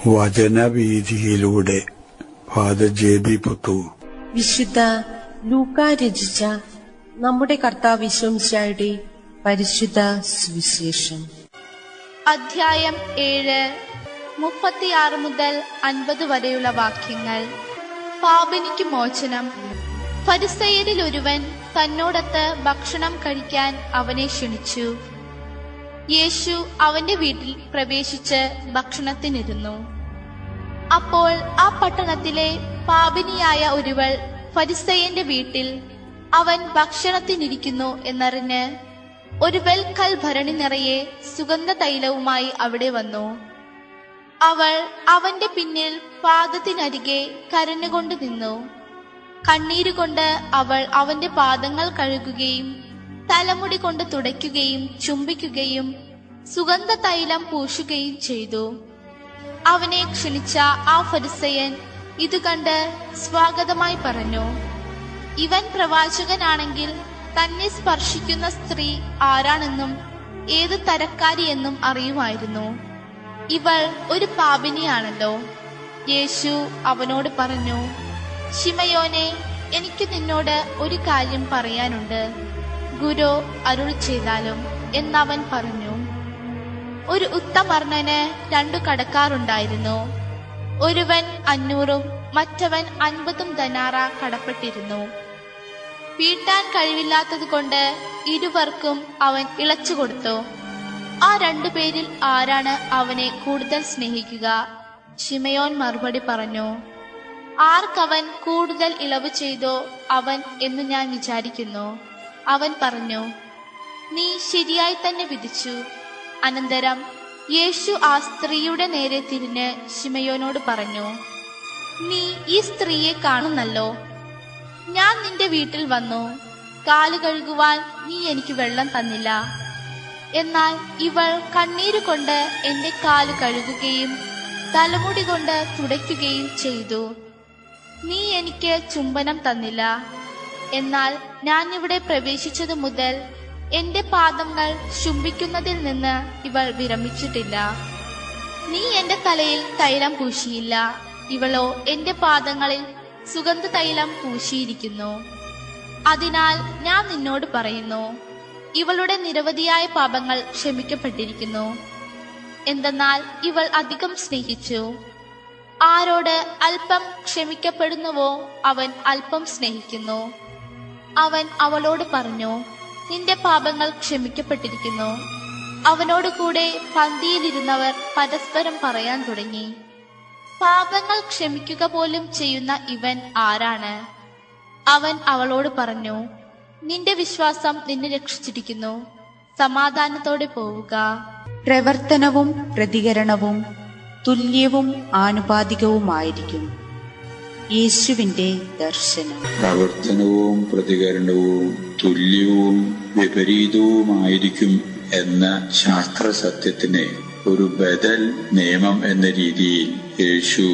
വചനവീഥിയിലൂടെ father ജെ.ബി. Puthur. വിശുദ്ധ ലൂക്കാ രചിച്ച നമ്മുടെ കർത്താവ് യേശുമിശിഹായുടെ പരിശുദ്ധ സുവിശേഷം. അധ്യായം 7 36 മുതൽ 50 വരെയുള്ള വാക്യങ്ങൾ. പാപിനിക്ക് മോചനം. ഫരിസയരിൽ ഒരുവൻ തന്നോടൊത്ത് ഭക്ഷണം കഴിക്കാൻ അവനെ ക്ഷണിച്ചു. യേശു അവന്റെ വീട്ടിൽ പ്രവേശിച്ച് ഭക്ഷണത്തിനിരുന്നു. അപ്പോൾ ആ പട്ടണത്തിലെ പാപിനിയായ ഒരുവൾ ഫരിസയന്റെ വീട്ടിൽ അവൻ ഭക്ഷണത്തിനിരിക്കുന്നു എന്നറിഞ്ഞ് ഒരു വെൽക്കൽ ഭരണി നിറയെ സുഗന്ധ തൈലവുമായി അവിടെ വന്നു. അവൾ അവന്റെ പിന്നിൽ പാദത്തിനരികെ കരഞ്ഞുകൊണ്ട് നിന്നു. കണ്ണീരുകൊണ്ട് അവൾ അവന്റെ പാദങ്ങൾ കഴുകുകയും തലമുടി കൊണ്ട് തുടയ്ക്കുകയും ചുംബിക്കുകയും സുഗന്ധ തൈലം പൂശുകയും ചെയ്തു. അവനെ ക്ഷണിച്ച ആ ഫരിസയൻ ഇത് കണ്ട് സ്വാഗതമായി പറഞ്ഞു, ഇവൻ പ്രവാചകനാണെങ്കിൽ തന്നെ സ്പർശിക്കുന്ന സ്ത്രീ ആരാണെന്നും ഏത് തരക്കാരിയെന്നും അറിയുമായിരുന്നു. ഇവൾ ഒരു പാപിനിയാണല്ലോ. യേശു അവനോട് പറഞ്ഞു, ശിമയോനെ, എനിക്ക് നിന്നോട് ഒരു കാര്യം പറയാനുണ്ട്. ഗുരു അരുൾ ചെയ്താലും എന്നവൻ പറഞ്ഞു. ഒരു ഉത്തമർണന് 2 കടക്കാരുണ്ടായിരുന്നു. ഒരുവൻ 500 മറ്റവൻ 50 ദനാറ കടപ്പെട്ടിരുന്നു. വീട്ടാൻ കഴിവില്ലാത്തത് കൊണ്ട് ഇരുവർക്കും അവൻ ഇളച്ചു കൊടുത്തു. ആ 2 പേരിൽ ആരാണ് അവനെ കൂടുതൽ സ്നേഹിക്കുക? ശിമയോൻ മറുപടി പറഞ്ഞു, ആർക്കവൻ കൂടുതൽ ഇളവ് ചെയ്തോ അവൻ എന്ന് ഞാൻ വിചാരിക്കുന്നു. അവൻ പറഞ്ഞു, നീ ശരിയായി തന്നെ വിധിച്ചു. അനന്തരം യേശു ആ സ്ത്രീയുടെ നേരെ തിരിഞ്ഞ് ശിമയോനോട് പറഞ്ഞു, നീ ഈ സ്ത്രീയെ കാണുന്നല്ലോ. ഞാൻ നിന്റെ വീട്ടിൽ വന്നു. കാല് കഴുകുവാൻ നീ എനിക്ക് വെള്ളം തന്നില്ല. എന്നാൽ ഇവൾ കണ്ണീര് കൊണ്ട് എന്റെ കാല് കഴുകുകയും തലമുടി കൊണ്ട് തുടയ്ക്കുകയും ചെയ്തു. നീ എനിക്ക് ചുംബനം തന്നില്ല. എന്നാൽ ഞാൻ ഇവിടെ പ്രവേശിച്ചതു മുതൽ എന്റെ പാദങ്ങൾ ചുംബിക്കുന്നതിൽ നിന്ന് ഇവൾ വിരമിച്ചിട്ടില്ല. നീ എന്റെ തലയിൽ തൈലം പൂശിയില്ല. ഇവളോ എന്റെ പാദങ്ങളിൽ സുഗന്ധ തൈലം പൂശിയിരിക്കുന്നു. അതിനാൽ ഞാൻ നിന്നോട് പറയുന്നു, ഇവളുടെ നിരവധിയായ പാപങ്ങൾ ക്ഷമിക്കപ്പെട്ടിരിക്കുന്നു. എന്തെന്നാൽ ഇവൾ അധികം സ്നേഹിച്ചു. ആരോട് അല്പം ക്ഷമിക്കപ്പെടുന്നുവോ അവൻ അല്പം സ്നേഹിക്കുന്നു. അവൻ അവളോട് പറഞ്ഞു, നിന്റെ പാപങ്ങൾ ക്ഷമിക്കപ്പെട്ടിരിക്കുന്നു. അവനോട് കൂടെ പന്തിയിലിരുന്നവർ പരസ്പരം പറയാൻ തുടങ്ങി, പാപങ്ങൾ ക്ഷമിക്കുക പോലും ചെയ്യുന്ന ഇവൻ ആരാണ്? അവൻ അവളോട് പറഞ്ഞു, നിന്റെ വിശ്വാസം നിന്നെ രക്ഷിച്ചിരിക്കുന്നു. സമാധാനത്തോടെ പോവുക. പ്രവർത്തനവും പ്രതികരണവും തുല്യവും ആനുപാതികവുമായിരിക്കും. യേശുവിന്റെ ദർശനം. പ്രവർത്തനവും പ്രതികരണവും തുല്യവും വിപരീതവുമായിരിക്കും എന്ന ശാസ്ത്ര സത്യത്തിന് ഒരു ബദൽ നിയമം എന്ന രീതിയിൽ യേശു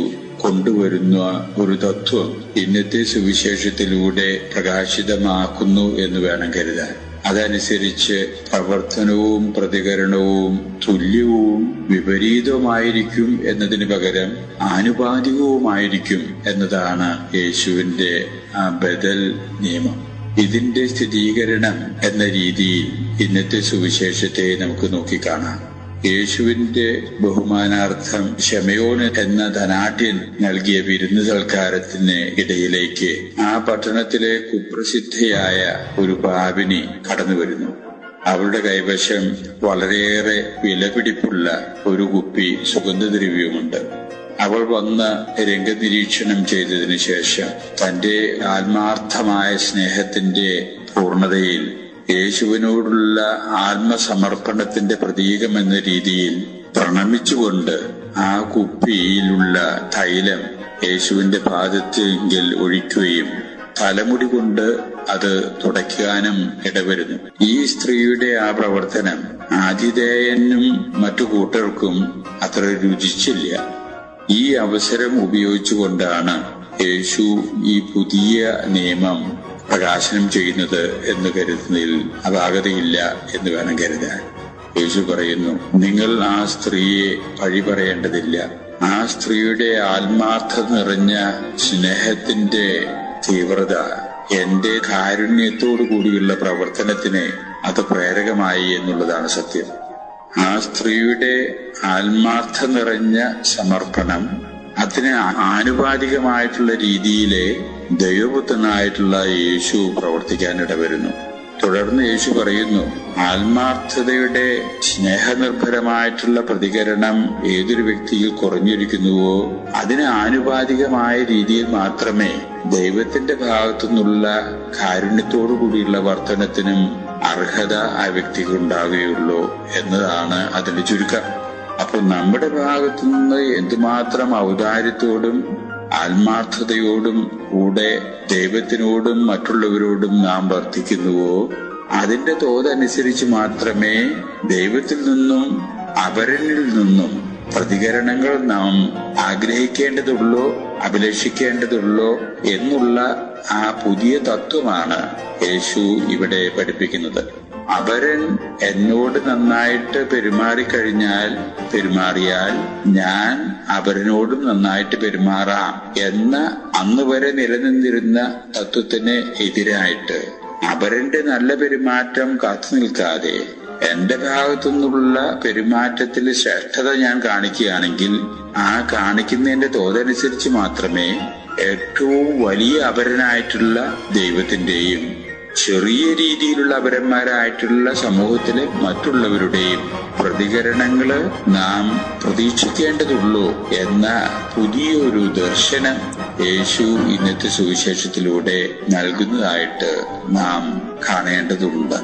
കൊണ്ടുവരുന്ന ഒരു തത്വം ഇന്നത്തെ സുവിശേഷത്തിലൂടെ പ്രകാശിതമാക്കുന്നു എന്ന് വേണം കരുതാൻ. അതനുസരിച്ച് പ്രവർത്തനവും പ്രതികരണവും തുല്യവും വിപരീതവുമായിരിക്കും എന്നതിന് പകരം ആനുപാതികവുമായിരിക്കും എന്നതാണ് യേശുവിന്റെ ആ ബദൽ നിയമം. ഇതിന്റെ സ്ഥിരീകരണം എന്ന രീതിയിൽ ഇന്നത്തെ സുവിശേഷത്തെ നമുക്ക് നോക്കിക്കാണാം. യേശുവിന്റെ ബഹുമാനാർത്ഥം ശിമയോൻ എന്ന ധനാഢ്യൻ നൽകിയ വിരുന്ന് സൽക്കാരത്തിന് ഇടയിലേക്ക് ആ പട്ടണത്തിലെ കുപ്രസിദ്ധയായ ഒരു പാപിനി കടന്നു വരുന്നു. അവളുടെ കൈവശം വളരെയേറെ വിലപിടിപ്പുള്ള ഒരു കുപ്പി സുഗന്ധദ്രവ്യമുണ്ട്. അവൾ വന്ന് രംഗനിരീക്ഷണം ചെയ്തതിനു ശേഷം തന്റെ ആത്മാർത്ഥമായ സ്നേഹത്തിന്റെ പൂർണ്ണതയിൽ യേശുവിനോടുള്ള ആത്മസമർപ്പണത്തിന്റെ പ്രതീകമെന്ന രീതിയിൽ പ്രണമിച്ചുകൊണ്ട് ആ കുപ്പിയിലുള്ള തൈലം യേശുവിന്റെ പാദത്തിൽ ഒഴിക്കുകയും തലമുടി കൊണ്ട് അത് തുടയ്ക്കാനും ഇടവരുന്നു. ഈ സ്ത്രീയുടെ ആ പ്രവർത്തനം ആതിഥേയനും മറ്റു കൂട്ടർക്കും അത്ര രുചിച്ചില്ല. ഈ അവസരം ഉപയോഗിച്ചുകൊണ്ടാണ് യേശു ഈ പുതിയ നിയമം പ്രകാശനം ചെയ്യുന്നത് എന്ന് കരുതുന്നതിൽ അപാകതയില്ല എന്ന് വേണം കരുതാൻ. യേശു പറയുന്നു, നിങ്ങൾ ആ സ്ത്രീയെ പഴി പറയേണ്ടതില്ല. ആ സ്ത്രീയുടെ ആത്മാർത്ഥത നിറഞ്ഞ സ്നേഹത്തിന്റെ തീവ്രത എന്റെ കാരുണ്യത്തോടു കൂടിയുള്ള പ്രവർത്തനത്തിന് അത് പ്രേരകമായി എന്നുള്ളതാണ് സത്യം. ആ സ്ത്രീയുടെ ആത്മാർത്ഥ നിറഞ്ഞ സമർപ്പണം അതിന് ആനുപാതികമായിട്ടുള്ള രീതിയിലെ ദൈവപുത്രനായിട്ടുള്ള യേശു പ്രവർത്തിക്കാനിടവരുന്നു. തുടർന്ന് യേശു പറയുന്നു, ആത്മാർത്ഥതയുടെ സ്നേഹനിർഭരമായിട്ടുള്ള പ്രതികരണം ഏതൊരു വ്യക്തിയിൽ കുറഞ്ഞിരിക്കുന്നുവോ അതിന് ആനുപാതികമായ രീതിയിൽ മാത്രമേ ദൈവത്തിന്റെ ഭാഗത്തു നിന്നുള്ള കാരുണ്യത്തോടു കൂടിയുള്ള വർധനത്തിനും അർഹത ആ വ്യക്തിക്ക് ഉണ്ടാവുകയുള്ളൂ എന്നതാണ് അതിന്റെ ചുരുക്കം. അപ്പൊ നമ്മുടെ ഭാഗത്തു നിന്ന് എന്തുമാത്രം ഔദാര്യത്തോടും ആത്മാർത്ഥതയോടും കൂടെ ദൈവത്തിനോടും മറ്റുള്ളവരോടും നാം വർത്തിക്കുന്നുവോ അതിന്റെ തോതനുസരിച്ച് മാത്രമേ ദൈവത്തിൽ നിന്നും അപരനിൽ നിന്നും പ്രതികരണങ്ങൾ നാം ആഗ്രഹിക്കേണ്ടതുള്ളൂ, അഭിലഷിക്കേണ്ടതുള്ളൂ എന്നുള്ള ആ പുതിയ തത്വമാണ് യേശു ഇവിടെ പഠിപ്പിക്കുന്നത്. അപരൻ എന്നോട് നന്നായിട്ട് പെരുമാറിയാൽ ഞാൻ അപരനോടും നന്നായിട്ട് പെരുമാറാം എന്ന അന്ന് വരെ നിലനിന്നിരുന്ന തത്വത്തിന് എതിരായിട്ട് അപരന്റെ നല്ല പെരുമാറ്റം കാത്തു നിൽക്കാതെ എന്റെ ഭാഗത്തു നിന്നുള്ള പെരുമാറ്റത്തിൽ ശ്രേഷ്ഠത ഞാൻ കാണിക്കുകയാണെങ്കിൽ ആ കാണിക്കുന്നതിന്റെ തോതനുസരിച്ച് മാത്രമേ ഏറ്റവും വലിയ അപരനായിട്ടുള്ള ദൈവത്തിന്റെയും ചെറിയ രീതിയിലുള്ള അപരന്മാരായിട്ടുള്ള സമൂഹത്തിലെ മറ്റുള്ളവരുടെയും പ്രതികരണങ്ങള് നാം പ്രതീക്ഷിക്കേണ്ടതുള്ളൂ എന്ന പുതിയൊരു ദർശനം യേശു ഇന്നത്തെ സുവിശേഷത്തിലൂടെ നൽകുന്നതായിട്ട് നാം കാണേണ്ടതുണ്ട്.